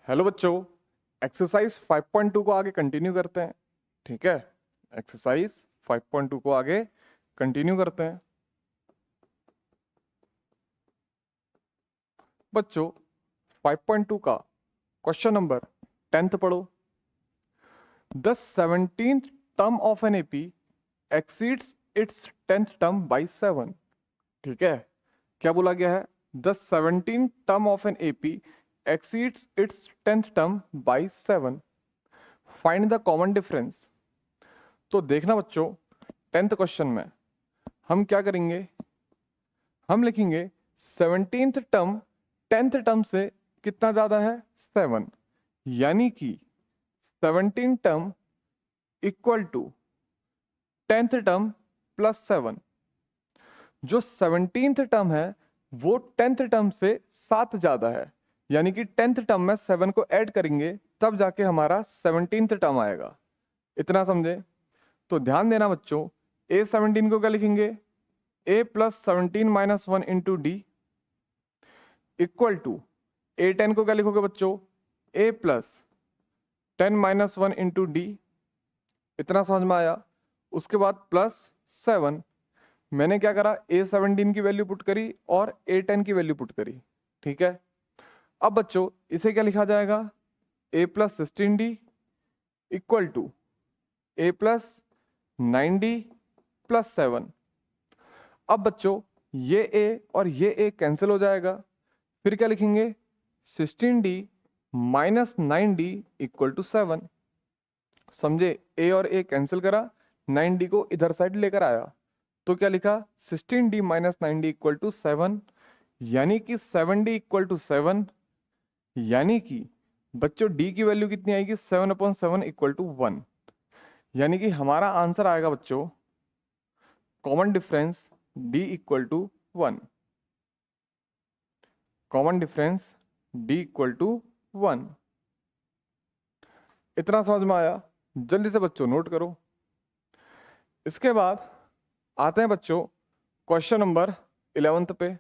Hello बच्चों, exercise 5.2 को आगे कंटिन्यू करते हैं। ठीक है, एक्सरसाइज 5.2 को आगे कंटिन्यू करते हैं। बच्चों 5.2 का क्वेश्चन नंबर 10th पढ़ो। The 17th term of an AP exceeds its 10th term by 7। ठीक है, क्या बोला गया है? The 17th term of an AP exceeds its 10th term by 7। Find the common difference. तो देखना बच्चों, 10th क्वेश्चन में हम क्या करेंगे, हम लिखेंगे 17th टर्म 10th टर्म से कितना ज्यादा है? 7, यानी कि 17 term equal to 10th term plus 7। जो 17th टर्म है वो 10th टर्म से 7 ज्यादा है, यानी कि 10th टर्म में 7 को ऐड करेंगे तब जाके हमारा 17th टर्म आएगा। इतना समझे? तो ध्यान देना बच्चों, A17 को क्या लिखेंगे? A plus 17 minus 1 into D equal to A10 को क्या लिखोगे बच्चों? A plus 10 minus 1 into D. इतना समझ में आया? उसके बाद प्लस 7। मैंने क्या करा? A17 की वैल्यू पुट करी और A10 की वैल्यू पुट करी। ठीक है, अब बच्चों इसे क्या लिखा जाएगा? A plus 16D equal to A plus 9D plus 7। अब बच्चों ये A और ये A कैंसिल हो जाएगा, फिर क्या लिखेंगे? 16D minus 9D equal to 7। समझे? A और A कैंसिल करा, 9D को इधर साइड लेकर आया, तो क्या लिखा? 16D minus 9D equal to 7, यानी कि 7D इक्वल टू 7, यानी कि बच्चों D की वैल्यू कितनी आएगी? 7/7 इक्वल टू 1, यानी कि हमारा आंसर आएगा बच्चों common difference D equal to 1। Common difference D equal to 1। इतना समझ में आया? जल्दी से बच्चों नोट करो। इसके बाद आते हैं बच्चों क्वेश्चन नंबर 11th पे।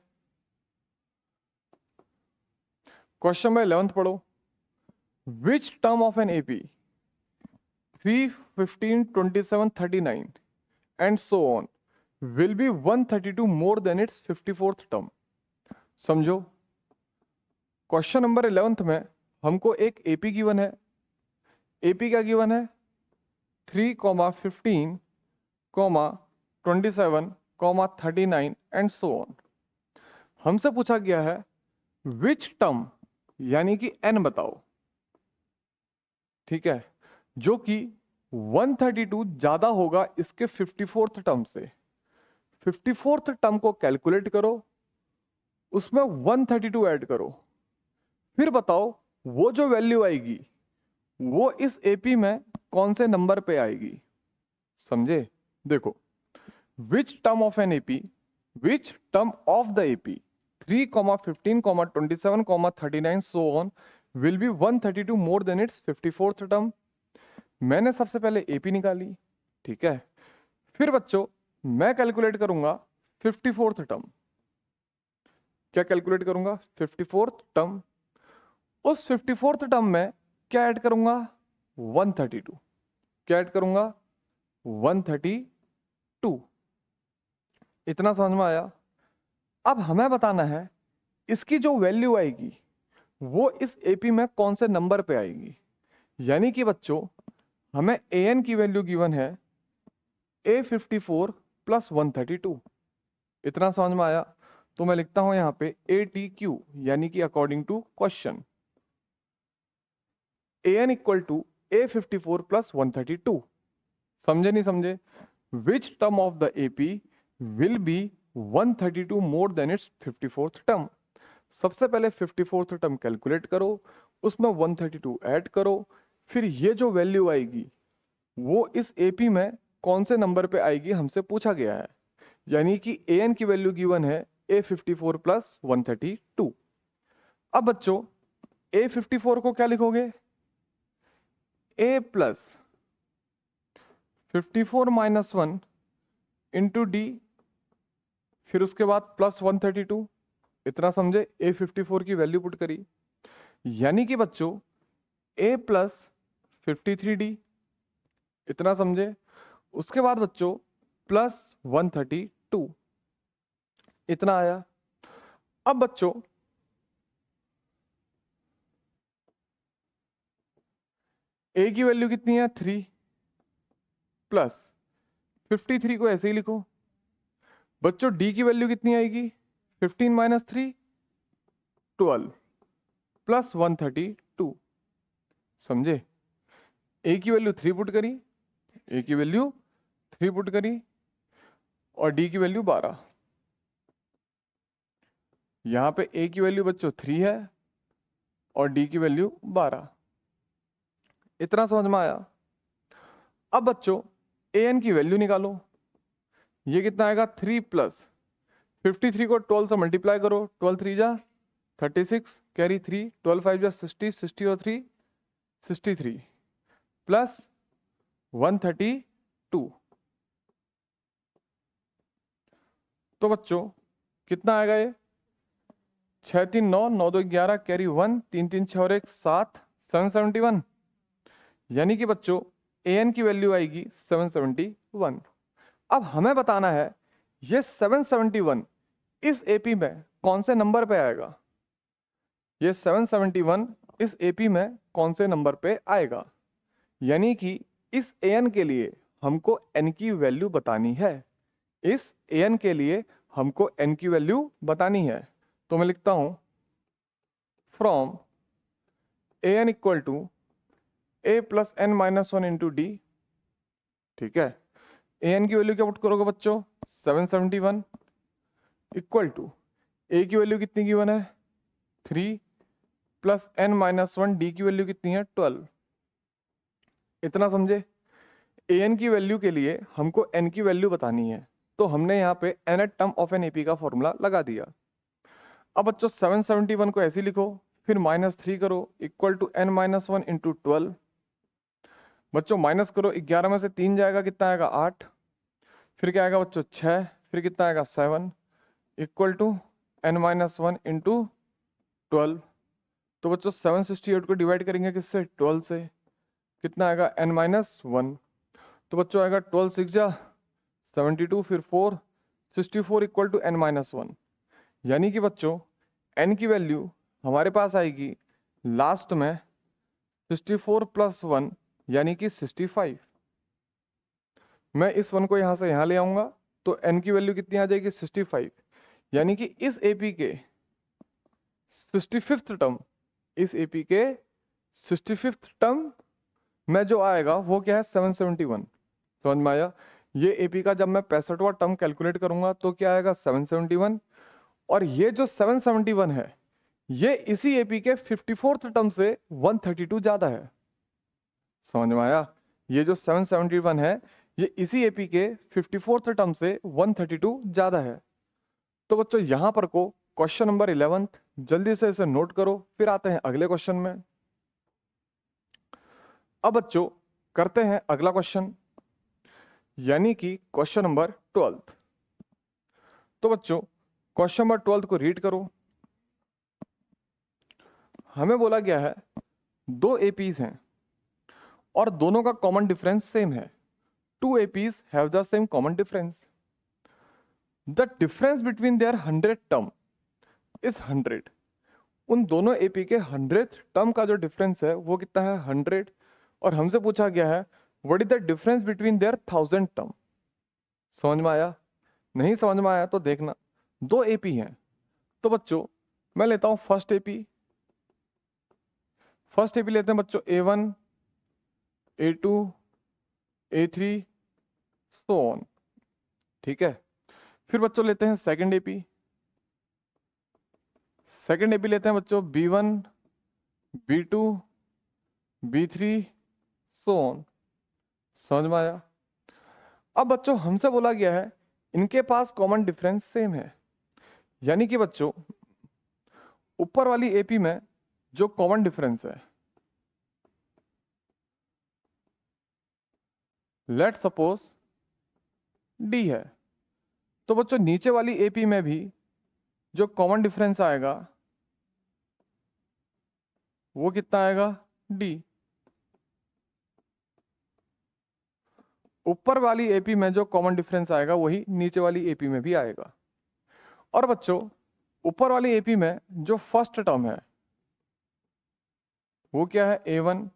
क्वेश्चन नंबर 11th पढ़ो। विच term of an AP 3, 15, 27, 39 and so on will be 132 more than it's 54th term. समझो, क्वेश्चन नंबर 11th में हमको एक एपी गिवन है। एपी क्या गिवन है? 3, 15, 27, 39 एंड सो ऑन। हमसे पूछा गया है विच टर्म, यानी कि n बताओ। ठीक है, जो कि 132 ज्यादा होगा इसके 54th टर्म से। 54th टर्म को कैलकुलेट करो, उसमें 132 ऐड करो, फिर बताओ वो जो वैल्यू आएगी वो इस एपी में कौन से नंबर पे आएगी। समझे? देखो, विच term of an AP, which term of the AP 3, 15, 27, 39 so on will be 132 more than it's 54th term. मैंने सबसे पहले एपी निकाली। ठीक है, फिर बच्चों मैं कैलकुलेट करूंगा 54th टर्म। क्या कैलकुलेट करूंगा? 54th term. उस 54th टर्म में क्या ऐड करूंगा? 132। क्या ऐड करूंगा? 132। इतना समझ में आया? अब हमें बताना है इसकी जो वैल्यू आएगी वो इस एपी में कौन से नंबर पे आएगी। यानी कि बच्चों हमें an की वैल्यू गिवन है A54 प्लस 132। इतना समझ में आया? तो मैं लिखता हूं यहां पे ATQ, यानी कि according to question an equal to A54 plus 132। समझे नहीं समझे? Which term of the AP will be 132 more than it's 54th term. सबसे पहले 54th टर्म कैलकुलेट करो, उसमें 132 ऐड करो, फिर ये जो वैल्यू आएगी वो इस एपी में कौन से नंबर पे आएगी हमसे पूछा गया है। यानी कि an की वैल्यू गिवन है A54 प्लस 132। अब बच्चों A54 को क्या लिखोगे? A plus 54 minus 1 into D, फिर उसके बाद प्लस 132। इतना समझे? A54 की वैल्यू पुट करी, यानी कि बच्चों A प्लस 53D, इतना समझे। उसके बाद बच्चों प्लस 132, इतना आया। अब बच्चों A की वैल्यू कितनी है 3, प्लस 53 को ऐसे ही लिखो। बच्चों D की वैल्यू कितनी आएगी 15 माइनस 3, 12 प्लस 132, समझे। A की वैल्यू 3 पुट करी, A की वैल्यू 3 पुट करी, और D की वैल्यू 12। यहाँ पे A की वैल्यू बच्चों 3 है और D की वैल्यू 12, इतना समझ में आया। अब बच्चों an की वैल्यू निकालो। ये कितना आएगा 3 प्लस 53 को 12 से मल्टीप्लाई करो, 12 3 जा 36, कैरी 3, 12 5 जा 60, 60 और 3 63, प्लस 132। तो बच्चों कितना आएगा ये 6 3 9, 9 2 11, कैरी 1, 3 3 6 और 1 7, 771। यानी कि बच्चों an की वैल्यू आएगी 771। अब हमें बताना है ये 771 इस एपी में कौन से नंबर पे आएगा। ये 771 इस एपी में कौन से नंबर पे आएगा। यानी कि इस an के लिए हमको n की वैल्यू बतानी है। इस an के लिए हमको n की वैल्यू बतानी है। तो मैं लिखता हूं from an equal to a plus n minus 1 into D. ठीक है, an की वैल्यू क्या पुट करोगे बच्चों 771 इक्वल टू a की वैल्यू कितनी गिवन है 3 प्लस n माइनस 1, डी की वैल्यू कितनी है 12, इतना समझे। an की वैल्यू के लिए हमको n की वैल्यू बतानी है, तो हमने यहाँ पे nth term of an AP का फॉर्मूला लगा दिया। अब बच्चों 771 को ऐसे लिखो, फिर -3 करो equal to n minus 1 into 12। बच्चों माइनस करो, 11 में से 3 जाएगा, कितना आएगा 8, फिर क्या आएगा बच्चों 6, फिर कितना आएगा 7 equal to n minus 1 into 12। तो बच्चों 768 को डिवाइड करेंगे किससे 12 से, कितना आएगा n माइनस 1। तो बच्चों आएगा 12 6 जा 72, फिर 4 64 इक्वल टू n माइनस 1। यानी कि बच्चों n की वैल्यू हमारे पास आएगी लास्ट में 64 प्लस 1 यानी कि 65। मैं इस 1 को यहाँ से यहाँ ले आऊँगा तो n की वैल्यू कितनी आ जाएगी 65। यानी कि इस एपी के 65th टर्म, इस एपी के 65th टर्म में जो आएगा वो क्या है 771। समझ में आया। ये एपी का जब मैं 65वां टर्म कैलकुलेट करूंगा तो क्या आएगा 771, और ये जो 771 है ये इसी एपी के 54th टर्म से 132 ज्यादा है। समझ में आया। ये जो 771 है ये इसी एपी के 54th टर्म से 132 ज्यादा है। तो बच्चों यहां पर को क्वेश्चन नंबर 11 जल्दी से इसे नोट करो, फिर आते हैं अगले क्वेश्चन में। अब बच्चों करते हैं अगला क्वेश्चन, यानी कि क्वेश्चन नंबर 12। तो बच्चों क्वेश्चन नंबर 12 को रीड करो। हमें बोला गया है दो एपीज हैं और दोनों का कॉमन डिफरेंस सेम है। Two APs have the same common difference. The difference between their 100 term is 100। उन दोनों एपी के 100th टर्म का जो डिफरेंस है वो कितना है 100। और हमसे पूछा गया है what is the difference between there 1000 term. समझ में आया। नहीं समझ में आया तो देखना। दो एपी हैं तो बच्चों मैं लेता हूं फर्स्ट एपी। फर्स्ट एपी लेते हैं बच्चों A1 A2 A3 so on. ठीक है, फिर बच्चों लेते हैं सेकंड एपी। सेकंड एपी लेते हैं बच्चों B1 B2 B3 so on. समझ में आया। अब बच्चों हमसे बोला गया है इनके पास कॉमन डिफरेंस सेम है। यानी कि बच्चों ऊपर वाली एपी में जो कॉमन डिफरेंस है, लेट सपोज डी है, तो बच्चों नीचे वाली एपी में भी जो कॉमन डिफरेंस आएगा वो कितना आएगा डी। ऊपर वाली एपी में जो कॉमन डिफरेंस आएगा वही नीचे वाली एपी में भी आएगा। और बच्चों ऊपर वाली एपी में जो फर्स्ट टर्म है वो क्या है, A1।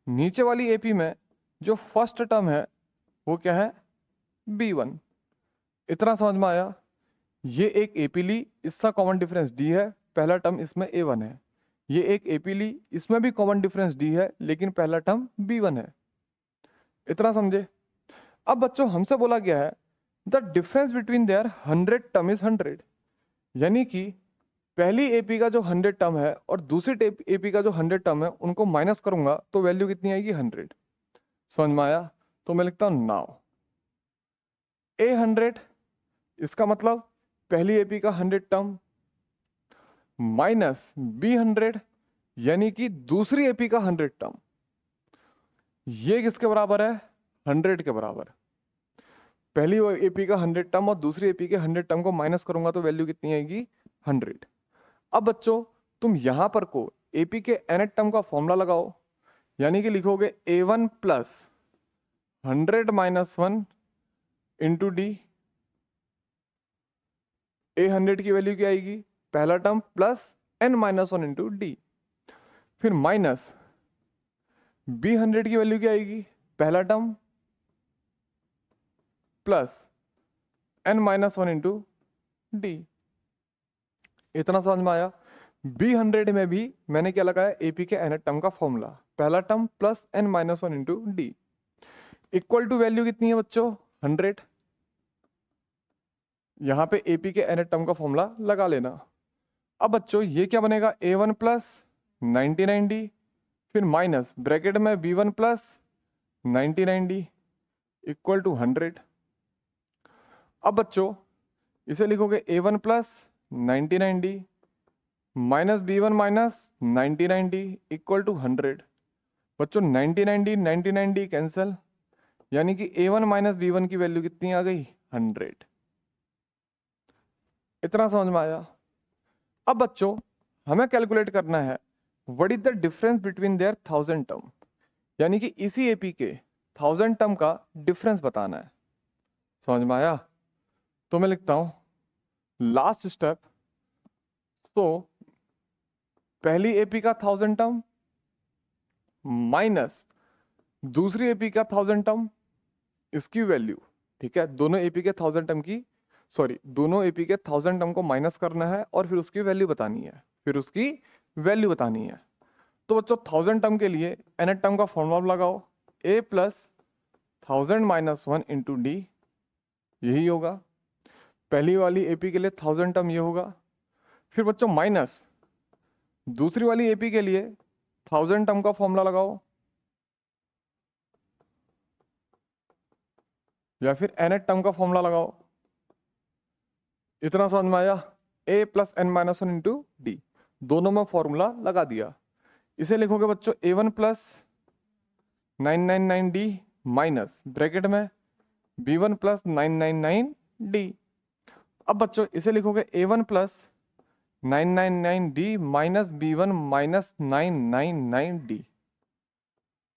नीचे वाली एपी में जो फर्स्ट टर्म है वो क्या है, B1। इतना समझ में आया। ये एक एपी ली, इसका कॉमन डिफरेंस D है, पहला टर्म इसमें A1 है। ये एक एपी ली, इसमें भी कॉमन डिफरेंस D है लेकिन पहला टर्म B1 है। इतना समझे। अब बच्चों हमसे बोला गया है the difference between their 100 term is 100, यानी कि पहली एपी का जो 100 टर्म है और दूसरी एपी का जो 100 टर्म है उनको माइनस करूंगा तो वैल्यू कितनी आएगी, 100। समझ में आया। तो मैं लिखता हूं नाउ A100, इसका मतलब पहली एपी का 100 टर्म माइनस B100 यानी कि दूसरी एपी का 100 टर्म। ये किसके बराबर है, 100 के बराबर। पहली एपी का 100 टर्म और दूसरी एपी के 100 टर्म को माइनस करूंगा तो वैल्यू कितनी आएगी, 100। अब बच्चों तुम यहां पर को एपी के nth टर्म का फॉर्मूला लगाओ, यानी कि लिखोगे A1 plus 100 minus 1 into D. A100 की वैल्यू क्या आएगी, पहला term plus n minus 1 into D. फिर माइनस B100 की वैल्यू क्या आएगी, पहला term plus n minus 1 into D. इतना समझ में आया। B100 में भी मैंने क्या लगाया, एपी के nth टर्म का फॉर्मूला, पहला term plus n minus 1 into D equal to value कितनी है बच्चों, 100। यहाँ पे एपी के nth टर्म का फॉर्मूला लगा लेना। अब बच्चों ये क्या बनेगा, A1 प्लस 99D, फिर माइनस ब्रैकेट में B1 plus 99D equal to 100। अब बच्चों इसे लिखोगे A1 plus 99D minus B1 minus 99D equal to 100। बच्चों 99D 99D कैंसिल, यानी कि A1 माइनस B1 की वैल्यू कितनी आ गई, 100। इतना समझ में आया। अब बच्चों हमें कैलकुलेट करना है what is the difference between there 1000 term, यानी कि इसी एपी के 1000 टर्म का डिफरेंस बताना है। समझ में आया। तो मैं लिखता हूं लास्ट स्टेप। तो पहली एपी का 1000 टर्म माइनस दूसरी एपी का 1000 टर्म, इसकी वैल्यू, ठीक है, दोनों एपी के 1000 टर्म की, सॉरी दोनों एपी के 1000 टर्म को माइनस करना है और फिर उसकी वैल्यू बतानी है, तो बच्चों 1000 टर्म के लिए nth टर्म का फॉर्मूला लगाओ, a plus 1000 minus 1 into D, यही होगा। पहली वाली एपी के लिए 1000 टर्म ये होगा। फिर बच्चों माइनस दूसरी वाली एपी के लिए 1000 टर्म का फॉर्मूला लगाओ, या फिर nth टर्म का फॉर्मूला लगाओ। इतना समझ में आया। a plus n minus 1 into D, दोनों में फॉर्मूला लगा दिया। इसे लिखोगे बच्चों A1 plus 999D minus bracket में B1 प्लस 999D। अब बच्चों इसे लिखोगे A1 plus 999D minus B1 minus 999D।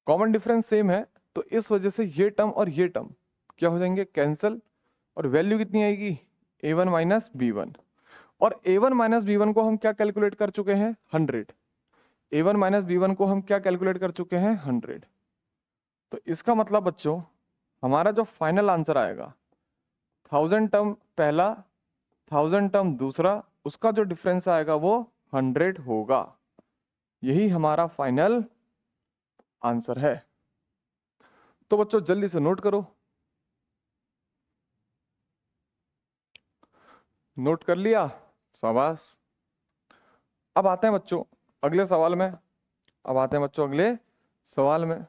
Common difference same है तो इस वजह से ये टर्म और ये टर्म क्या हो जाएंगे, कैंसिल, और वैल्यू कितनी आएगी, A1 माइनस B1। और A1 माइनस B1 को हम क्या कैलकुलेट कर चुके हैं, 100। A1 माइनस B1 को हम क्या कैलकुलेट कर चुके हैं, 100। तो इसका मतलब बच्चों हमारा जो फाइनल आंसर आएगा, 1000 टर्म पहला 1000 टर्म दूसरा, उसका जो डिफरेंस आएगा वो 100 होगा। यही हमारा फाइनल आंसर है। तो बच्चों जल्दी से नोट करो। नोट कर लिया, शाबाश। अब आते हैं बच्चों अगले सवाल में।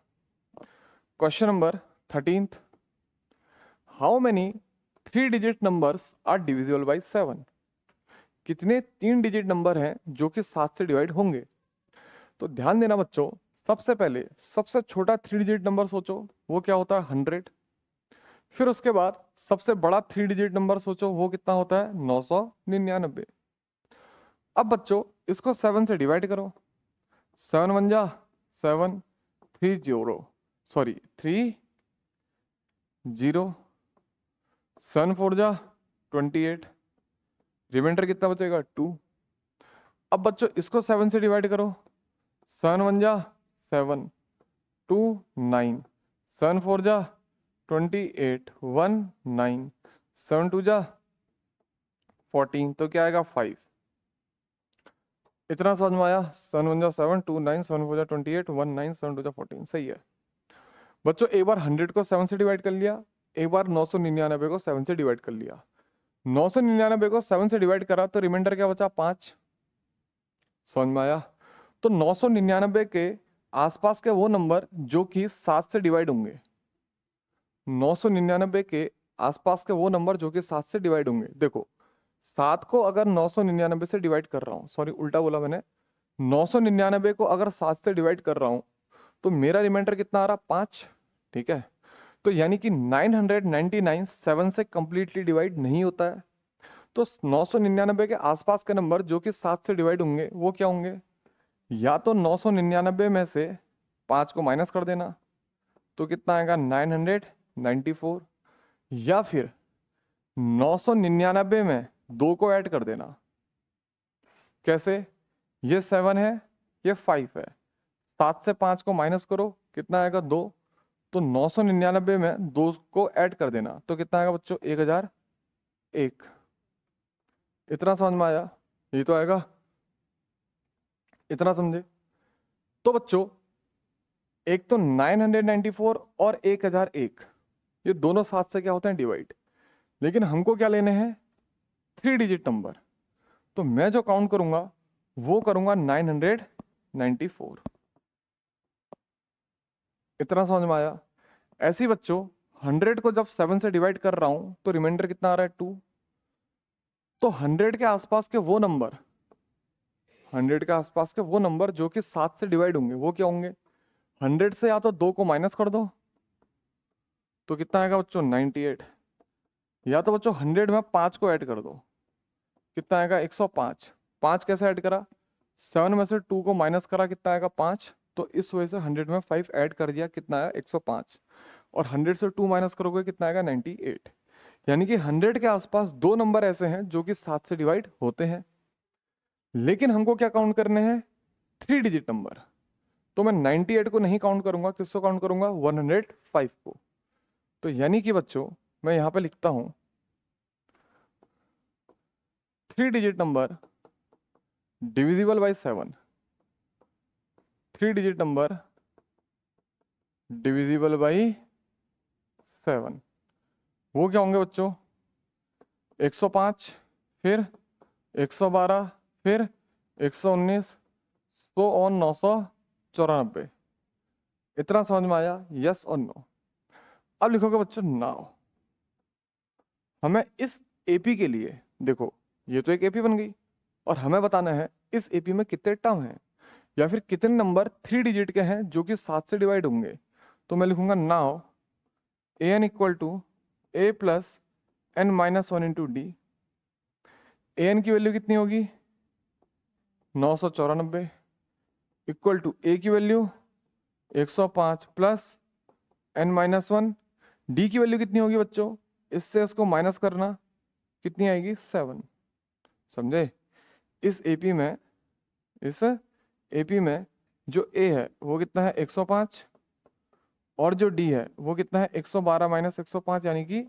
Question number 13। How many 3 digit numbers are divisible by 7? कितने 3 डिजिट नंबर हैं जो कि 7 से डिवाइड होंगे? तो ध्यान देना बच्चों, सबसे पहले सबसे छोटा 3 डिजिट नंबर सोचो, वो क्या होता है, 100। फिर उसके बाद सबसे बड़ा 3 डिजिट नंबर सोचो, वो कितना होता है, 999। अब बच्चों इसको 7 से डिवाइड करो, 7 1 जा 7 4 जा 28, रिमाइंडर कितना बचेगा 2। अब बच्चों इसको 7 से डिवाइड करो, 7 1 जा 7, 2 9, 7 4 जा 28, 1 9, 7 2 जा 14, तो क्या आएगा 5। इतना समझ में आया? 7 1 जा 7, 2 9, 7 4 जा 28, 1 9, 7 2 जा 14, सही है बच्चों। एक बार 100 को 7 से डिवाइड कर लिया, एक बार 999 को 7 से डिवाइड कर लिया। 999 को 7 से डिवाइड करा तो रिमाइंडर क्या बचा 5। समझ में आया? तो 999 के आसपास के वो नंबर जो कि 7 से डिवाइड होंगे, 999 के आसपास के वो नंबर जो कि 7 से डिवाइड होंगे। देखो 7 को अगर 999 से डिवाइड कर रहा हूँ, सॉरी उल्टा बोला मैंने, 999 को अगर 7 से डिवाइड कर रहा हूँ तो मेरा रिमाइंडर कितना आ रहा 5। ठीक है, तो यानी कि 999 7 से कंप्लीटली डिवाइड नहीं होता है। तो 999 के आसपास के नंबर जो कि 7 से डिवाइड होंगे वो क्या होंगे? या तो 999 में से 5 को माइनस कर देना तो कितना आएगा 994, या फिर 999 में 2 को ऐड कर देना। कैसे? ये 7 है, ये 5 है, 7 से 5 को माइनस करो कितना आएगा 2, तो 999 में 2 को ऐड कर देना तो कितना आएगा बच्चों 1001। इतना समझ में आया? ये तो आएगा, इतना समझे? तो बच्चों एक तो 994 और 1001 ये दोनों साथ से क्या होते हैं डिवाइड, लेकिन हमको क्या लेने हैं 3 डिजिट नंबर। तो मैं जो काउंट करूंगा वो करूंगा 994। इतना समझ में आया? ऐसे ही बच्चों 100 को जब 7 से डिवाइड कर रहा हूं तो रिमाइंडर कितना आ रहा है 2। तो 100 के आसपास के वो नंबर, 100 के आसपास के वो नंबर जो कि 7 से डिवाइड होंगे वो क्या होंगे? 100 से या तो 2 को माइनस कर दो तो कितना आएगा बच्चों 98, या तो बच्चों 100 में 5 को ऐड कर दो कितना आएगा 105। 5 कैसे ऐड करा? 7 में से 2 को माइनस करा कितना आएगा 5, तो इस वजह से 100 में 5 ऐड कर दिया कितना आया 105, और 100 से 2 माइनस करोगे कितना आएगा 98। यानी कि 100 के आसपास दो नंबर ऐसे हैं जो कि 7 से डिवाइड होते हैं, लेकिन हमको क्या काउंट करने हैं 3 डिजिट नंबर। तो मैं 98 को नहीं काउंट करूंगा, किसको काउंट करूंगा 105 को। तो यानी कि बच्चों मैं यहां पे लिखता हूं 3 digit number divisible by 7, 3 digit number divisible by 7 वो क्या होंगे बच्चों 105, फिर 112, फिर 119, 100 और 994। इतना समझ में आया? यस और नो? अब लिखोगे बच्चों नाउ हमें इस एपी के लिए, देखो ये तो एक एपी बन गई और हमें बताना है इस एपी में कितने टर्म हैं या फिर कितने नंबर 3 डिजिट के हैं जो कि 7 से डिवाइड होंगे। तो मैं लिखूंगा now A N equal to A plus N minus 1 into D. A N की वैल्यू कितनी होगी 994 इक्वल टू ए की value 105 plus N minus 1। D की वैल्यू कितनी होगी बच्चों, इससे इसको माइनस करना कितनी आएगी 7। समझे? इस एपी में, इस एपी में जो ए है वो कितना है 105 और जो डी है वो कितना है 112 माइनस 105 यानी कि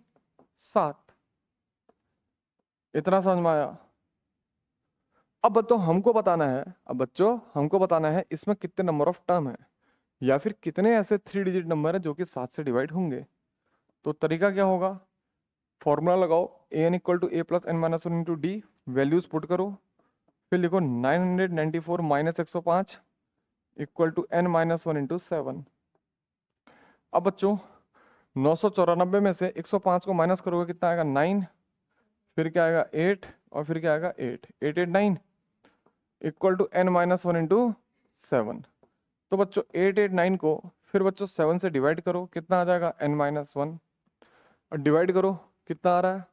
7। इतना समझ में आया? अब बच्चों हमको बताना है, अब बच्चों हमको बताना है इसमें कितने नंबर ऑफ टर्म है या फिर कितने ऐसे 3 डिजिट नंबर है जो कि 7 से डिवाइड होंगे। तो तरीका क्या होगा, फॉर्मूला लगाओ A N equal to A plus N minus 1 into D, values put करो, फिर लिखो 994 minus 105 equal to N minus 1 into 7। अब बच्चों 994 में से 105 को माइनस करोगे कितना आएगा 9, फिर क्या आएगा 8 और फिर क्या आएगा 8, 889 equal to N minus 1 into 7। तो बच्चों 889 को फिर बच्चों 7 से डिवाइड करो कितना आ जाएगा एन माइनस 1, और डिवाइड करो कितना आ रहा है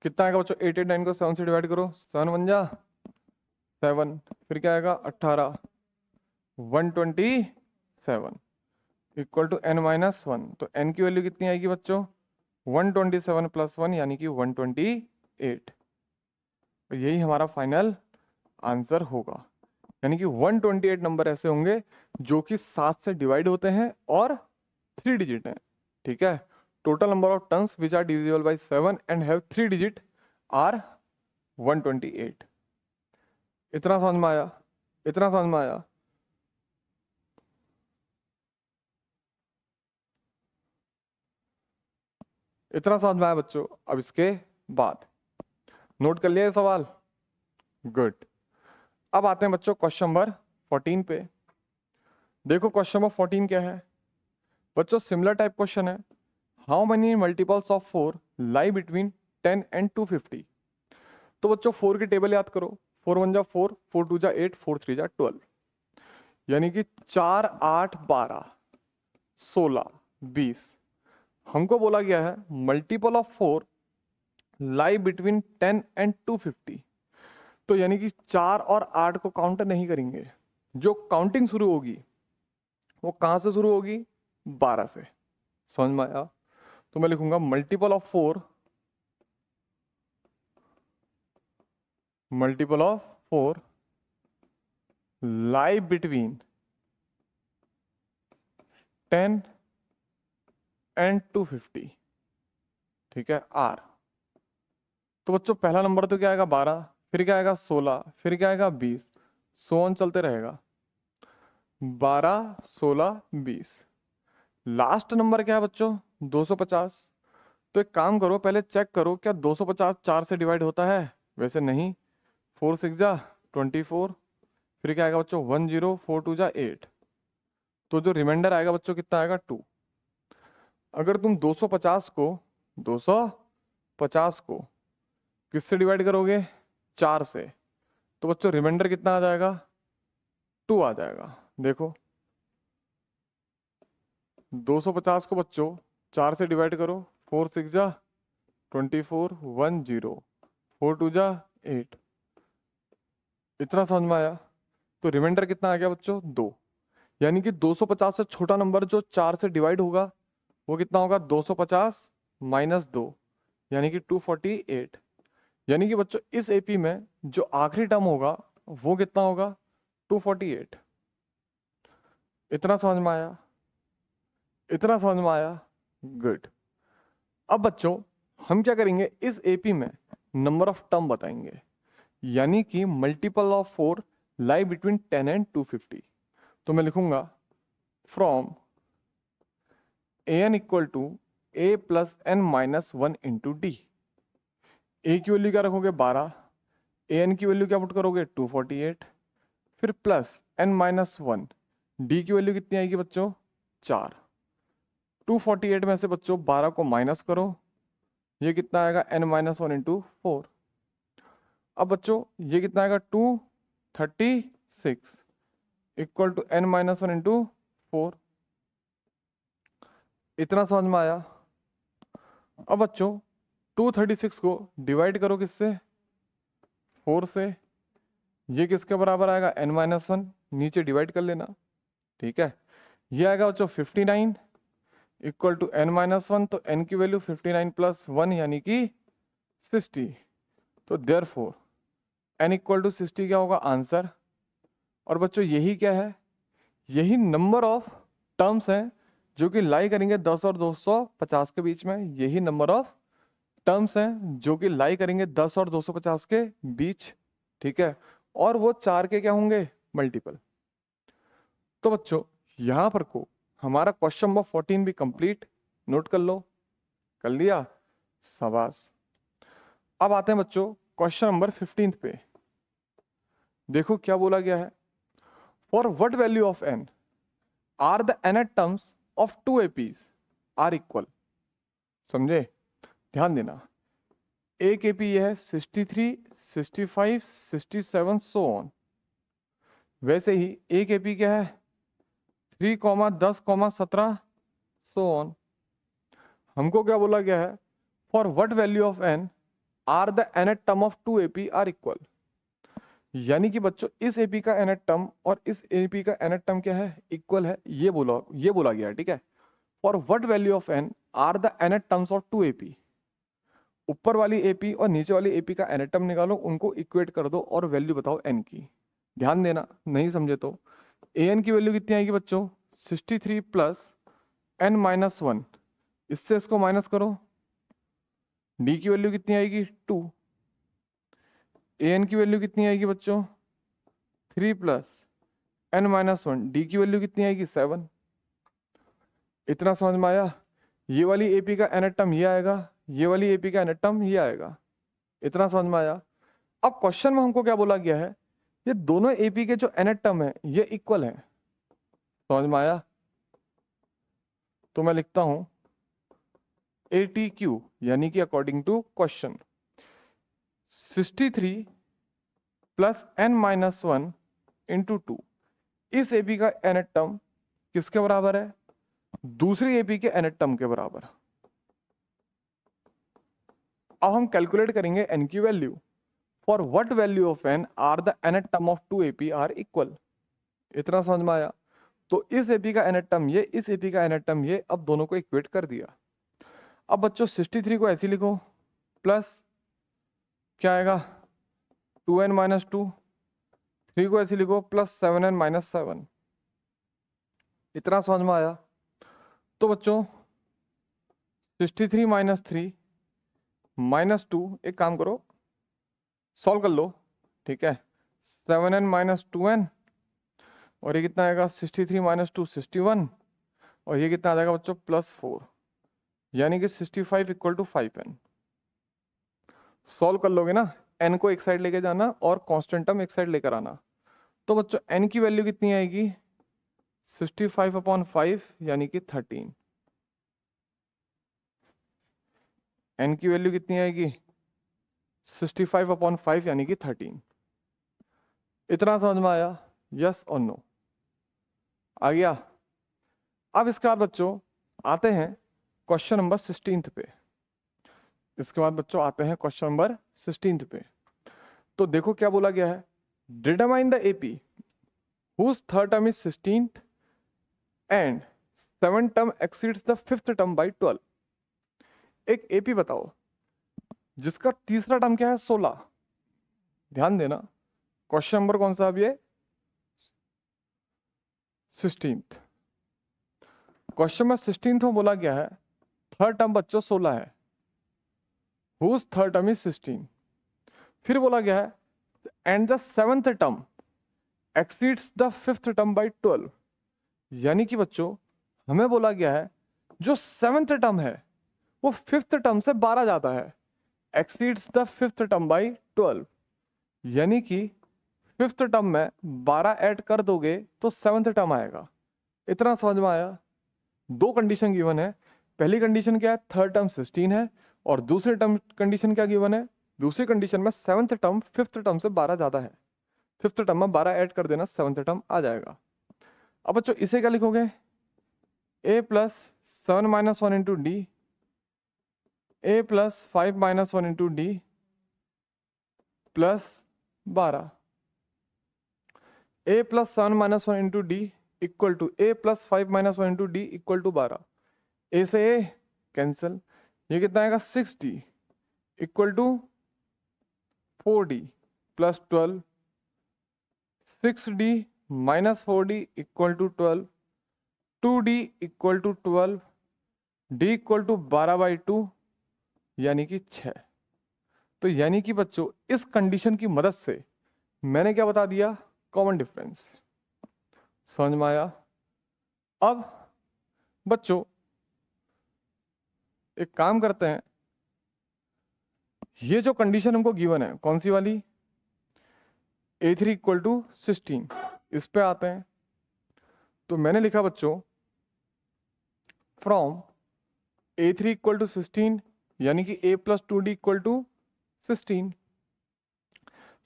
कितना आएगा बच्चों, 889 को 7 से डिवाइड करो, 7 बन जा 7, फिर क्या आएगा 18, 127 इक्वल टू n-1। तो n की वैल्यू कितनी आएगी बच्चों, 127 + 1 यानी कि 128। तो यही हमारा फाइनल आंसर होगा। यानी कि 128 नंबर ऐसे होंगे जो कि 7 से डिवाइड होते हैं और 3 डिजिट हैं। ठीक है, total number of terms which are divisible by 7 and have 3 digit are 128। इतना समझ में आया, इतना समझ में आया। इतना समझ में आया बच्चों। अब इसके बाद नोट कर लिया ये सवाल, गुड। अब आते हैं बच्चों क्वेश्चन नंबर 14 पे। देखो क्वेश्चन नंबर 14 क्या है बच्चों, सिमिलर टाइप क्वेश्चन है। How many multiples of 4 lie between 10 and 250। तो बच्चों 4 की टेबल याद करो, 4 1 जा 4, 4 2 जा 8, 4 3 जा 12, यानी कि 4 8 12 16 20। हमको बोला गया है multiple of 4 lie between 10 and 250। तो यानी कि 4 और 8 को काउंट नहीं करेंगे, जो काउंटिंग शुरू होगी वो कहां से शुरू होगी, 12 से। समझ में आया? तो मैं लिखूंगा multiple of 4, multiple of 4 lie between 10 and 250। ठीक है, आर। तो बच्चों पहला नंबर तो क्या आएगा 12, फिर क्या आएगा 16, फिर क्या आएगा 20, सो ऑन चलते रहेगा 12 16 20। लास्ट नंबर क्या है बच्चों, 250। तो एक काम करो, पहले चेक करो क्या 250 4 से डिवाइड होता है, वैसे नहीं। 4 6 जा 24, फिर क्या आएगा बच्चों 10, 4 2 जा 8। तो जो रिमाइंडर आएगा बच्चों कितना आएगा 2। अगर तुम 250 को किससे डिवाइड करोगे, 4 से, तो बच्चों रिमाइंडर कितना आ जाएगा, 2 आ जाएगा। देखो 250 को बच्चों 4 से डिवाइड करो, 4 6 जा 24, 10, 4 2 जा 8। इतना समझ में आया? तो रिमाइंडर कितना आ गया बच्चों, 2। यानी कि 250 से छोटा नंबर जो 4 से डिवाइड होगा वो कितना होगा, 250 - 2, यानी कि 248। यानी कि बच्चों इस एपी में जो आखिरी टर्म होगा वो कितना होगा, 248। इतना समझ में आया, इतना समझ में आया, गुड। अब बच्चों हम क्या करेंगे, इस एपी में नंबर ऑफ टर्म बताएंगे, यानी कि multiple of 4 lie between 10 and 250। तो मैं लिखूंगा from an equal to a plus n-1 into D. A की वैल्यू क्या रखोगे 12, an की वैल्यू क्या पुट करोगे 248, फिर प्लस n-1, डी की वैल्यू कितनी आएगी बच्चों 4। 248 में से बच्चों 12 को माइनस करो, ये कितना आएगा n-1 इंटू 4। अब बच्चों ये कितना आएगा 236 इक्वल टू n-1 इंटू 4। इतना समझ में आया? अब बच्चों 236 को डिवाइड करो किससे, 4 से। ये किसके बराबर आएगा n-1, नीचे डिवाइड कर लेना। ठीक है, ये आएगा बच्चों 59 इक्वल टू n-1। तो n की वैल्यू 59 + 1 यानी कि 60। तो देयरफॉर n इक्वल टू 60 क्या होगा आंसर। और बच्चों यही क्या है, यही नंबर ऑफ टर्म्स हैं जो कि लाई करेंगे 10 और 250 के बीच में। यही नंबर ऑफ टर्म्स हैं जो कि लाई करेंगे 10 और 250 के बीच। ठीक है, और वो 4 के क्या होंगे, मल्टीपल। तो बच्चों यहां पर को हमारा क्वेश्चन नंबर 14 भी कंप्लीट। नोट कर लो, कर लिया, शाबाश। अब आते हैं बच्चों क्वेश्चन नंबर 15 पे। देखो क्या बोला गया है, for what value of n are the nth terms of 2 APs are equal. समझे, ध्यान देना। एक एपी ये है 63 65 67 सो ऑन। वैसे ही एक एपी क्या है 3 10 17 सो ऑन। हमको क्या बोला गया है, for what value of n are the nth term of 2AP are equal. यानी कि बच्चों इस AP का nth टर्म और इस AP का nth टर्म क्या है, इक्वल है, ये बोला गया है, ठीक है। For what value of n are the nth terms of 2AP, ऊपर वाली AP और नीचे वाली AP का nth टर्म निकालो, उनको इक्वेट कर दो और वैल्यू बताओ n की। ध्यान देना, नहीं समझे तो an की वैल्यू कितनी आएगी बच्चों, 63 प्लस n-1, इससे इसको माइनस करो, d की वैल्यू कितनी आएगी 2, an की वैल्यू कितनी आएगी बच्चों 3 प्लस n-1, d की वैल्यू कितनी आएगी 7। इतना समझ में आया। ये वाली AP का nth टर्म ये आएगा, ये वाली AP का nth टर्म ये आएगा। इतना समझ में आया। अब क्वेश्चन में हमको क्या बोला गया है, ये दोनों AP के जो nth टर्म है ये इक्वल है। समझ में आया। तो मैं लिखता हूं ATQ, यानी कि according to question 63 plus n-1 into 2, इस AP का nth टर्म किसके बराबर है, दूसरी AP के nth टर्म के बराबर। अब हम कैलकुलेट करेंगे n की value. For what value of n are the nth term of 2AP are equal. इतना समझ में आया। तो इस AP का nth टर्म ये, इस AP का nth टर्म ये, अब दोनों को इक्वेट कर दिया। अब बच्चों 63 को ऐसे लिखो, प्लस क्या आएगा 2n-2, 3 को ऐसे लिखो प्लस 7n-7। इतना समझ में आया। तो बच्चों 63 माइनस 3 माइनस 2, एक काम करो सॉल्व कर लो, ठीक है। 7n-2n, और ये कितना आएगा 63 माइनस 2 61, और ये कितना आ जाएगा बच्चों +4, यानी कि 65 इक्वल टू 5n। सॉल्व कर लोगे ना, n को एक साइड लेके जाना और कांस्टेंट टर्म एक साइड लेकर आना। तो बच्चों n की वैल्यू कितनी आएगी 65/5, यानी कि 13। n की वैल्यू कितनी आएगी 65/5, यानी कि 13। इतना समझ में आया, यस और नो, आ गया। अब इसके बाद बच्चों आते हैं क्वेश्चन नंबर 16 पे। इसके बाद बच्चों आते हैं क्वेश्चन नंबर 16 पे। तो देखो क्या बोला गया है, determine the AP whose third term is 16th and 7th term exceeds the 5th term by 12। एक AP बताओ जिसका तीसरा टर्म क्या है 16। ध्यान देना, क्वेश्चन नंबर कौन सा अब ये 16th। क्वेश्चन में 16th में बोला गया है थर्ड टर्म बच्चों 16 है, whose third term is 16। फिर बोला गया है and the 7th term exceeds the 5th term by 12। यानी कि बच्चों हमें बोला गया है जो 7th टर्म है वो 5th टर्म से 12 जाता है, exceeds the 5th term by 12। यानी कि 5th टर्म में 12 ऐड कर दोगे तो 7th टर्म आएगा। इतना समझ में आया। दो कंडीशन गिवन है, पहली कंडीशन क्या है थर्ड टर्म 16 है, और दूसरी टर्म कंडीशन क्या गिवन है, दूसरी कंडीशन में 7th टर्म 5th टर्म से 12 ज्यादा है, 5th टर्म में 12 ऐड कर देना 7th टर्म आ जाएगा। अब बच्चों इसे क्या लिखोगे a plus 7-1 into D, a plus 5-1 into D plus 12, a plus 7-1 into D equal to a plus 5-1 into D equal to 12। a से a कैंसिल, ये कितना आएगा 6d equal to 4d plus 12, 6d minus 4d equal to 12, 2d equal to 12, d equal to 12/2, यानी कि 6। तो यानी कि बच्चों इस कंडीशन की मदद से मैंने क्या बता दिया, कॉमन डिफरेंस। समझ में आया। अब बच्चों एक काम करते हैं, ये जो कंडीशन हमको गिवन है कौन सी वाली a3 इक्वल टू 16, इस पे आते हैं। तो मैंने लिखा बच्चों फ्रॉम a3 इक्वल टू 16, यानी कि a plus 2d equal to 16।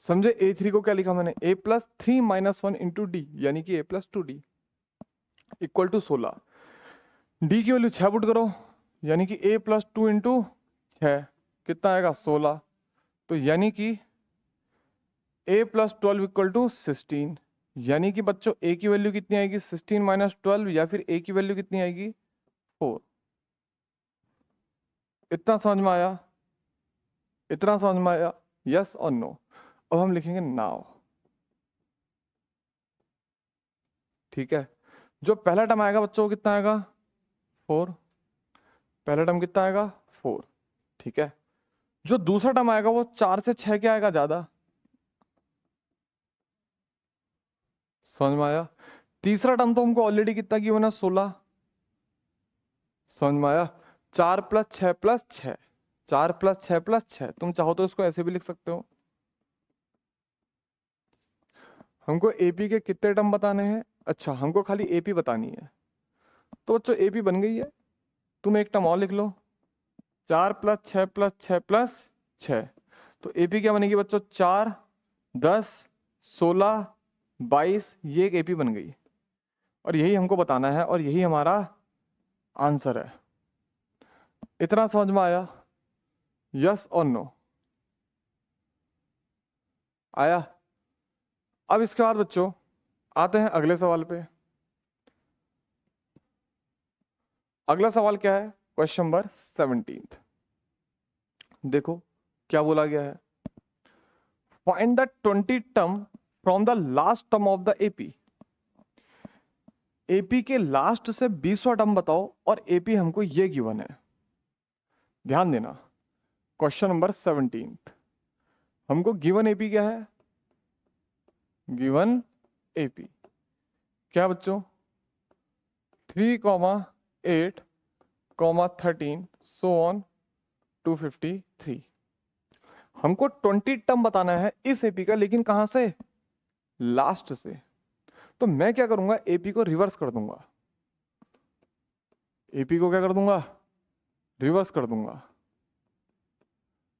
समझे, a3 को क्या लिखा मैंने a प्लस 3-1 इंटू डी, यानी कि a plus 2d equal to 16। d की वैल्यू 6 पुट करो, यानी कि a प्लस 2 इंटू 6 कितना आएगा 16, तो यानी कि a प्लस 12 इक्वल टू 16, यानी कि बच्चों a की वैल्यू कितनी आएगी 16 माइनस 12, या फिर a की वैल्यू कितनी आएगी 4। इतना समझ में आया? इतना समझ में आया? यस और नो? अब हम लिखेंगे नाउ। ठीक है, जो पहला टर्म आएगा बच्चों वो कितना आएगा 4। पहला टर्म कितना आएगा 4। ठीक है, जो दूसरा टर्म आएगा वो 4 से 6 क्या आएगा ज्यादा। समझ में आया? तीसरा टर्म तो हमको ऑलरेडी कितना गिवन है 16। समझ में आया? 4 प्लस 6 प्लस 6, 4 प्लस 6 प्लस 6, तुम चाहो तो इसको ऐसे भी लिख सकते हो। हमको एपी के कितने टर्म बताने हैं? अच्छा, हमको खाली एपी बतानी है। तो बच्चों एपी बन गई है, तुम एक टर्म और लिख लो, 4 प्लस 6 प्लस 6 प्लस 6। तो एपी क्या बनेगी बच्चों 4 10 16 22, ये एक एपी बन गई। और यही हमको बताना है और यही हमारा आंसर है। इतना समझ में आया? यस और नो? आया? अब इसके बाद बच्चों आते हैं अगले सवाल पे। अगला सवाल क्या है? Question number 17। देखो क्या बोला गया है, find the 20 term from the last term of the AP. AP के लास्ट से 20वां टर्म बताओ और एपी हमको ये गिवन है। ध्यान देना, क्वेश्चन नंबर 17 हमको गिवन एपी क्या है? गिवन एपी क्या बच्चों 3, 8, 13 सो ऑन 253। हमको 20 टर्म बताना है इस एपी का, लेकिन कहां से? लास्ट से। तो मैं क्या करूंगा, एपी को रिवर्स कर दूंगा। एपी को क्या कर दूंगा? रिवर्स कर दूंगा।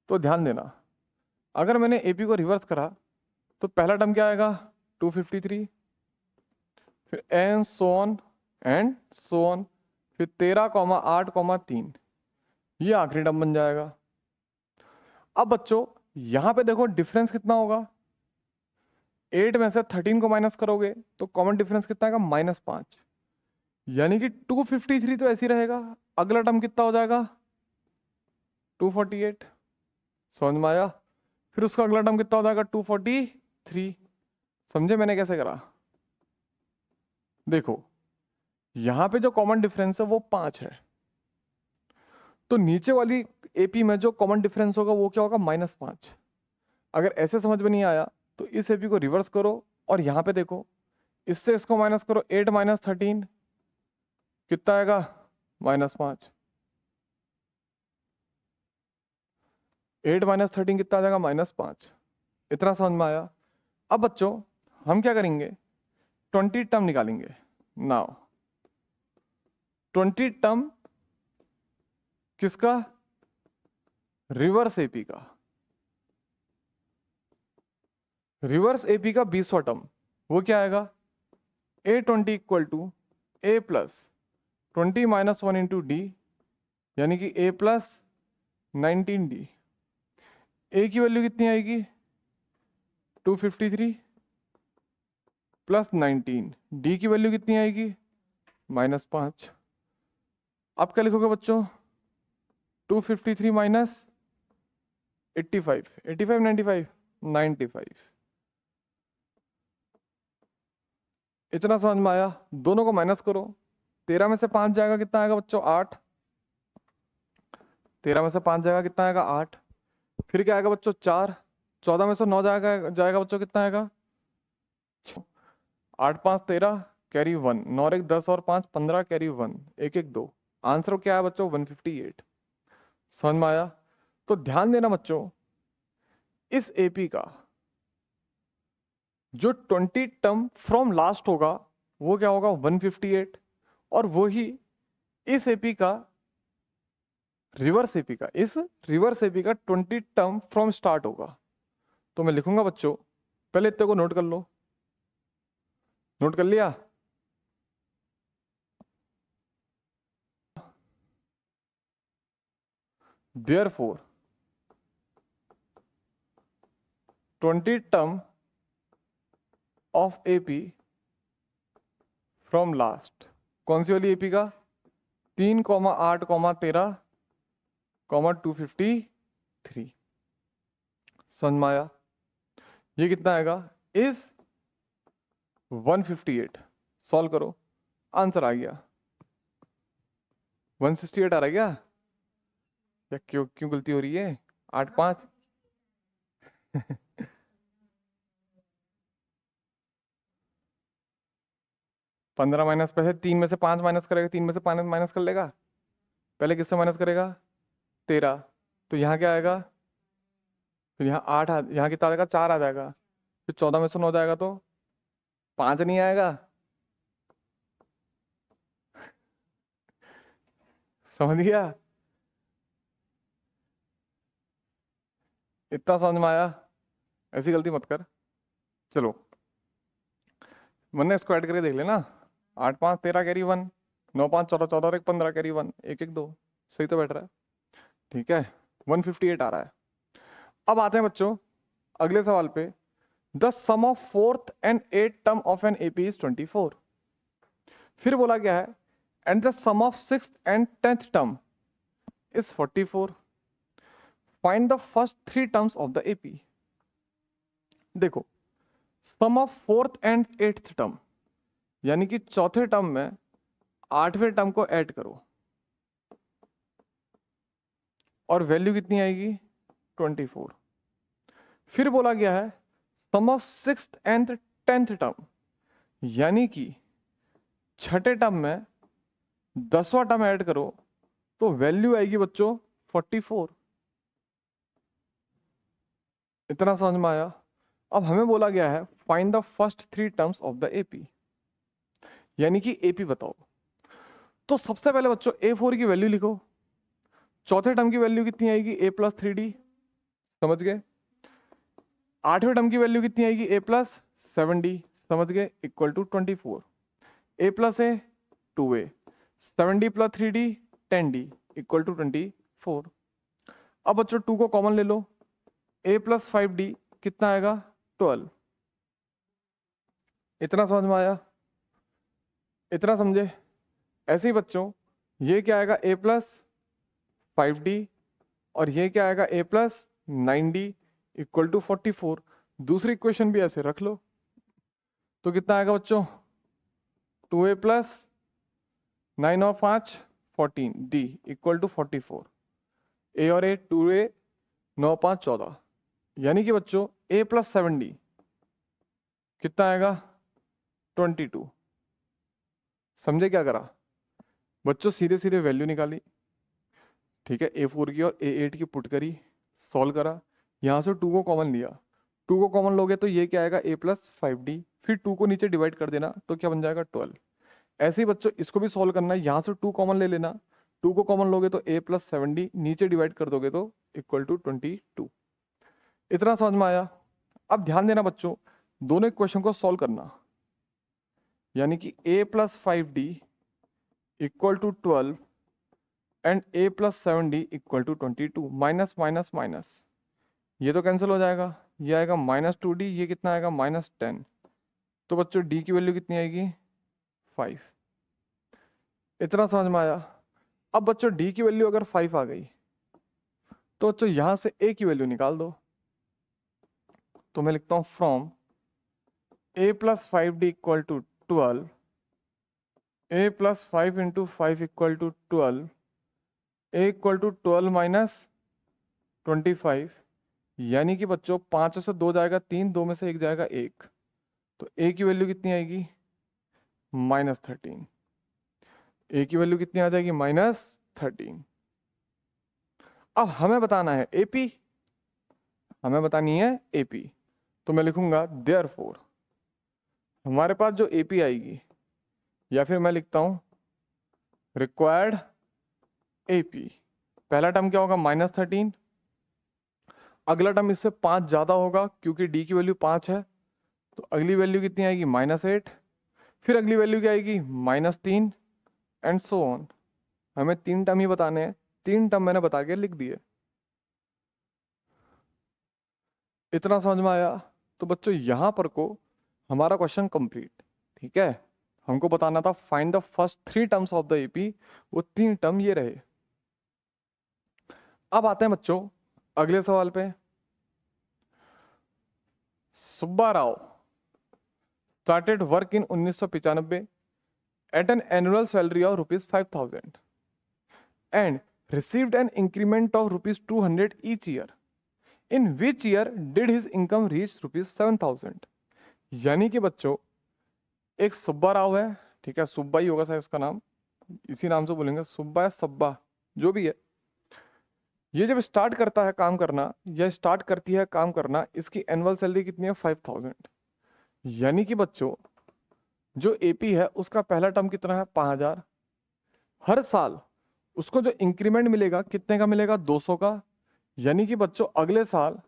तो ध्यान देना, अगर मैंने एपी को रिवर्स करा तो पहला टर्म क्या आएगा 253, फिर and so on and so on, फिर 13, 8, 3, ये आखिरी टर्म बन जाएगा। अब बच्चों यहां पे देखो डिफरेंस कितना होगा, 8 में से 13 को माइनस करोगे तो कॉमन डिफरेंस कितना आएगा -5, यानी कि 253 तो ऐसे ही रहेगा। अगला टर्म कितना हो जाएगा 248। समझ में आया? फिर उसका अगला टर्म कितना हो जाएगा 243। समझे मैंने कैसे करा? देखो यहां पे जो कॉमन डिफरेंस है वो 5 है, तो नीचे वाली एपी में जो कॉमन डिफरेंस होगा वो क्या होगा -5। अगर ऐसे समझ में नहीं आया तो इस एपी को रिवर्स करो और यहाँ पे देखो, इससे इसको माइनस करो, 8 माइनस 13 कितना आएगा -5। 8 माइनस 13 कितना आ जाएगा -5। इतना समझ में आया? अब बच्चों हम क्या करेंगे 20 टर्म निकालेंगे। नाउ 20 टर्म किसका? रिवर्स एपी का। रिवर्स एपी का 20वां टर्म वो क्या आएगा A20 equal to A plus 20 minus 1 into D, यानी कि A प्लस 19D। A की वैल्यू कितनी आएगी 253 प्लस 19, डी की वैल्यू कितनी आएगी -5। अब क्या लिखोगे बच्चों 253 माइनस 85, 85 95 95। इतना समझ में आया? दोनों को माइनस करो, 13 में से 5 जाएगा कितना आएगा बच्चों 8। 13 में से 5 जाएगा कितना आएगा 8। फिर क्या आएगा बच्चों 4, 14 में से 9 जाएगा जाएगा बच्चों कितना आएगा 8 5 13 कैरी 1, 9 और 1 10 और 5 15 कैरी 1 1 1 2। आंसर क्या है बच्चों 158। समझ में आया? तो ध्यान देना बच्चों, इस एपी का जो 20 टर्म फ्रॉम लास्ट होगा वो क्या होगा 158, और वो ही इस एपी का रिवर्स एपी का, इस रिवर्स एपी का 20 टर्म फ्रॉम स्टार्ट होगा। तो मैं लिखूंगा बच्चों, पहले इतने को नोट कर लो। नोट कर लिया? Therefore 20 term of AP from last. कौन सी वाली एपी का? 3,8,13,253। समझ में आया? ये कितना आएगा? इज 158। सॉल्व करो, आंसर आ गया 168 आ रहा है क्या? या क्यों क्यों गलती हो रही है? 8 5 15 माइनस पे है, 3 में से 5 माइनस करेगा, 3 में से 5 माइनस कर लेगा। पहले किससे माइनस करेगा? 13। तो यहाँ क्या आएगा? फिर यहाँ 8 यहाँ कितना आ जाएगा? 4 आ जाएगा। फिर 14 में से 9 जाएगा तो 5 नहीं आएगा। समझ गया? इतना समझ में आया? ऐसी गलती मत कर। चलो वरना इसको ऐड करके देख लेना। 8 5 13 कैरी 1, 9 5 14 14 और 1 15 कैरी 1 1 1 2। सही तो बैठ रहा है? ठीक है, 158 आ रहा है। अब आते हैं बच्चों अगले सवाल पे। The sum of fourth and eight term of an AP is 24। फिर बोला गया है and the sum of sixth and 10th term is 44। Find the first 3 terms of the AP. देखो, sum of fourth and 8th term यानी कि चौथे term में 8वें term को ऐड करो और वैल्यू कितनी आएगी? 24। फिर बोला गया है sum of sixth and 10th term यानी कि छठे टर्म में 10वां टर्म ऐड करो तो वैल्यू आएगी बच्चों 44। इतना समझ में आया? अब हमें बोला गया है find the first 3 terms of the AP यानी कि एपी बताओ। तो सबसे पहले बच्चों A4 की वैल्यू लिखो। चौथे टर्म की वैल्यू कितनी आएगी? A+3D। समझ गए? 8वें टर्म की वैल्यू कितनी आएगी? A+7D। समझ गए? Equal to 24। A+A 2A, 7D + 3D 10D equal to 24। अब बच्चों 2 को कॉमन ले लो। A+5D कितना आएगा? 12। इतना समझ में आया? इतना समझे? ऐसे ही बच्चों ये क्या आएगा? A+5D और ये क्या आएगा? A+9D equal to 44। दूसरी इक्वेशन भी ऐसे रख लो तो कितना आएगा बच्चों? 2A + 9 और 5 14 D इक्वल टू 44। A और A 2A 9 5 14 यानी कि बच्चों A+7D कितना आएगा? 22। समझे क्या करा? बच्चों सीधे सीधे वैल्यू निकाली, ठीक है, A4 की और A8 की पुट करी, सॉल्व करा, यहाँ से 2 को कॉमन लिया। 2 को कॉमन लोगे तो ये क्या आएगा? A+5D। फिर 2 को नीचे डिवाइड कर देना तो क्या बन जाएगा? 12। ऐसे ही बच्चों इसको भी सॉल्व करना है, यहाँ से 2 कॉमन ले लेना। 2 को कॉमन लोगे तो A+7D, नीचे डिवाइड कर दोगे तो इक्वल टू 22। इतना समझ में आया? अब ध्यान देना बच्चों, दोनों इक्वेशन को सॉल्व करना यानी कि A+5D equal to 12 and A+7D equal to 22। Minus minus minus ये तो कैंसिल हो जाएगा, ये आएगा -2D, ये कितना आएगा? -10। तो बच्चों D की वैल्यू कितनी आएगी? 5। इतना समझ में आया? अब बच्चों D की वैल्यू अगर 5 आ गई तो बच्चों यहां से A की वैल्यू निकाल दो। तो मैं लिखता हूं from A+5D equal to 12, A+5 into 5 equal to 12, A equal to 12 minus 25। यानी कि बच्चों 5 से 2 जाएगा 3, 2 में से 1 जाएगा 1, तो A की वैल्यू कितनी आएगी? -13। A की वैल्यू कितनी आ जाएगी? -13। अब हमें बताना है AP, हमें बतानी है AP। तो मैं लिखूंगा देयरफॉर हमारे पास जो AP आएगी, या फिर मैं लिखता हूं रिक्वायर्ड AP। पहला टर्म क्या होगा? -13। अगला टर्म इससे 5 ज्यादा होगा क्योंकि D की वैल्यू 5 है, तो अगली वैल्यू कितनी आएगी? -8। फिर अगली वैल्यू क्या आएगी? -3 एंड सो ऑन। हमें 3 टर्म ही बताने हैं, 3 टर्म मैंने बता के लिख दिए। इतना समझ में आया? तो बच्चों यहाँ पर को हमारा क्वेश्चन कंप्लीट। ठीक है, हमको बताना था find the first 3 terms of the AP, वो 3 टर्म ये रहे। अब आते हैं बच्चों अगले सवाल पे। Subba Rao started work in 1995 at an annual salary of rupees 5,000 and received an increment of rupees 200 each year. In which year did his income reach rupees 7,000? यानी कि बच्चों एक सुब्बा राव है, ठीक है, सुब्बा ही होगा शायद इसका नाम, इसी नाम से बोलेंगे, सुब्बा या सब्बा जो भी है। ये जब स्टार्ट करता है काम करना या स्टार्ट करती है काम करना, इसकी एनुअल सैलरी कितनी है? 5,000। यानी कि बच्चों जो एपी है उसका पहला टर्म कितना है? 5,000। हर साल उसको जो इंक्रीमेंट मिलेगा कितने का मिलेगा? 200 का। यानी कि बच्चों अगले साल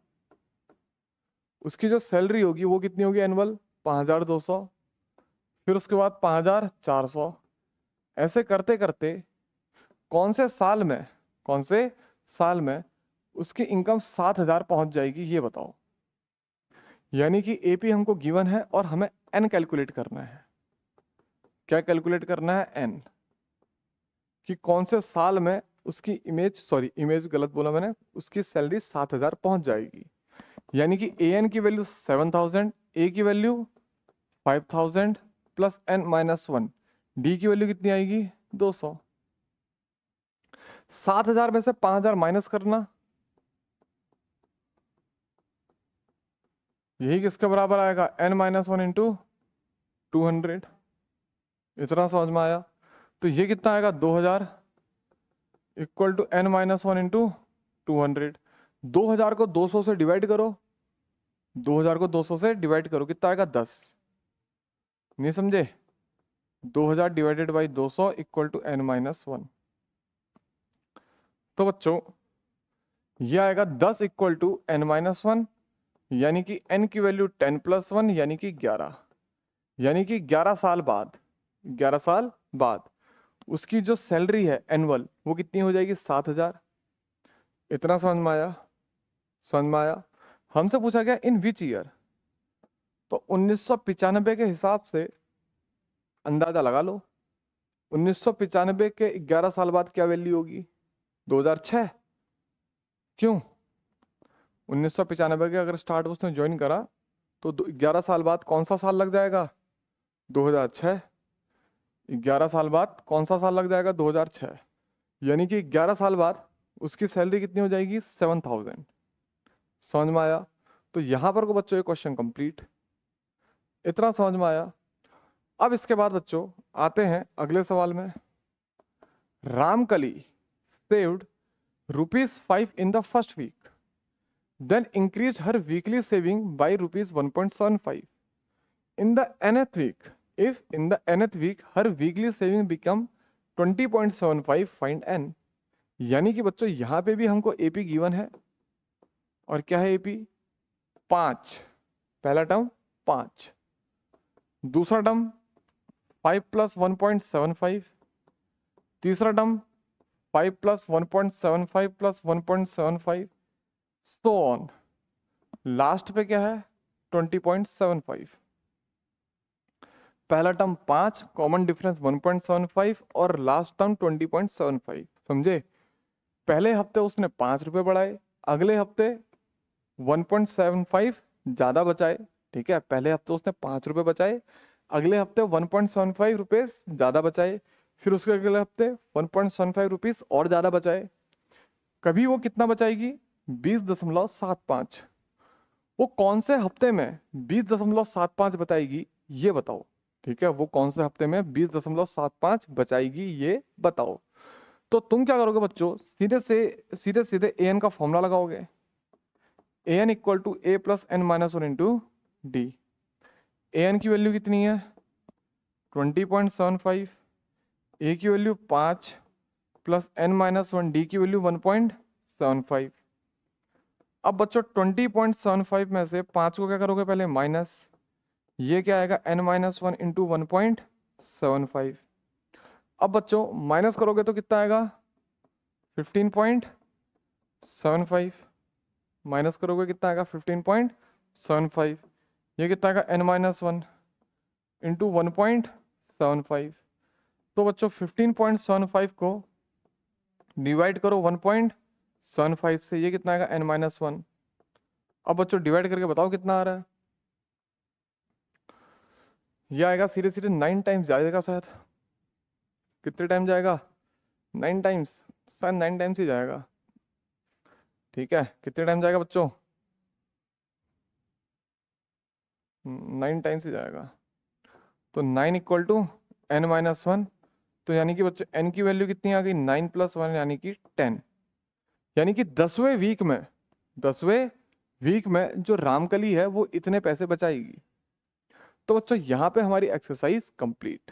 उसकी जो सैलरी होगी वो कितनी होगी एनुअल? 5,200। फिर उसके बाद 5,400। ऐसे करते करते कौन से साल में उसकी इनकम 7,000 पहुंच जाएगी, ये बताओ। यानी कि एपी हमको गिवन है और हमें एन कैलकुलेट करना है। क्या कैलकुलेट करना है? एन। कि कौन से साल में उसकी इमेज गलत बोला मैंने, उसकी सैलरी 7,000 पहुंच जाएगी। यानी कि ए एन की वैल्यू 7,000, ए की value 5,000 plus N minus 1, D की वैल्यू कितनी आएगी? 200। 7,000 में से 5,000 माइनस करना, यही किसके बराबर आएगा? N minus 1 into 200। इतना समझ में आया? तो ये कितना आएगा? 2,000 equal to N minus 1 into 200। 2,000 को 200 से डिवाइड करो, 2,000 को 200 से डिवाइड करो, कितना आएगा? 10। नहीं समझे? 2,000 divided by 200 equal to N minus 1। तो बच्चों ये आएगा 10 इक्वल टू एन माइनस 1, यानी कि एन की वैल्यू 10 प्लस 1 यानी कि 11। यानी कि 11 साल बाद उसकी जो सैलरी है एनुअल वो कितनी हो जाएगी? 7,000। इतना समझ में आया? समझ में आया? हमसे पूछा गया इन विच ईयर, तो 1995 के हिसाब से अंदाजा लगा लो। 1995 के 11 साल बाद क्या वैल्यू होगी? 2006। क्यों? 1995 के अगर स्टार्ट उसने ज्वाइन करा तो 11 साल बाद कौन सा साल लग जाएगा? 2006। 11 साल बाद कौन सा साल लग जाएगा? 2006। यानी कि 11 साल बाद उसकी सैलरी कितनी हो जाएगी? 7,000। समझ में आया? तो यहां पर को बच्चों ये क्वेश्चन कंप्लीट। इतना समझ में आया? अब इसके बाद बच्चों आते हैं अगले सवाल में। Ramkali saved ₹5 in the first week, then increased her weekly saving by ₹1.75 in the nth week. If in the nth week her weekly saving become 20.75, find n। यानी कि बच्चों यहां पे भी हमको एपी गिवन है, और क्या है एपी? 5। पहला टर्म 5, दूसरा टर्म 5 प्लस 1.75, तीसरा term 5 plus 1.75 plus 1.75, so on. Last पे क्या है? 20.75। पहला टर्म 5, कॉमन डिफरेंस 1.75 और लास्ट टर्म 20.75। समझे? पहले हफ्ते उसने 5 रुपए बढ़ाए, अगले हफ्ते 1.75 ज्यादा बचाए। ठीक है, पहले हफ्ते उसने 5 रुपए बचाए, अगले हफ्ते 1.75 रुपीज ज्यादा बचाए, फिर उसके अगले हफ्ते 1.75 रुपीज और ज्यादा बचाए। कभी वो कितना बचाएगी? 20.75। वो कौन से हफ्ते में 20.75 बताएगी ये बताओ। ठीक है, वो कौन से हफ्ते में 20.75 बचाएगी ये बताओ। तो तुम क्या करोगे बच्चों? सीधे सीधे ए एन का फॉर्मूला लगाओगे। A N equal to A plus N minus 1 into D. A N की वैल्यू कितनी है? 20.75, ए की value 5 plus N minus 1, D की वैल्यू 1.75। अब बच्चों 20.75 में से 5 को क्या करोगे? पहले माइनस, ये क्या आएगा? n minus 1 into 1.75। अब बच्चों माइनस करोगे तो कितना आएगा? 15.75। माइनस करोगे कितना आएगा 15.75, ये कितना आएगा n-1 इंटू 1.75। तो बच्चों 15.75 को डिवाइड करो 1.75 से, ये कितना आएगा n-1। अब बच्चों डिवाइड करके बताओ कितना आ रहा है। ये आएगा सीधे सीधे 9 टाइम्स जाएगा शायद। कितने टाइम जाएगा? 9 टाइम्स, शायद 9 टाइम्स ही जाएगा। ठीक है, कितने टाइम जाएगा बच्चों? 9 टाइम्स ही जाएगा। तो 9 इक्वल टू n-1, तो यानी कि बच्चों n की वैल्यू कितनी आ गई? 9 + 1 यानी कि 10। यानी कि 10वें वीक में जो रामकली है वो इतने पैसे बचाएगी। तो बच्चों यहाँ पे हमारी एक्सरसाइज कंप्लीट।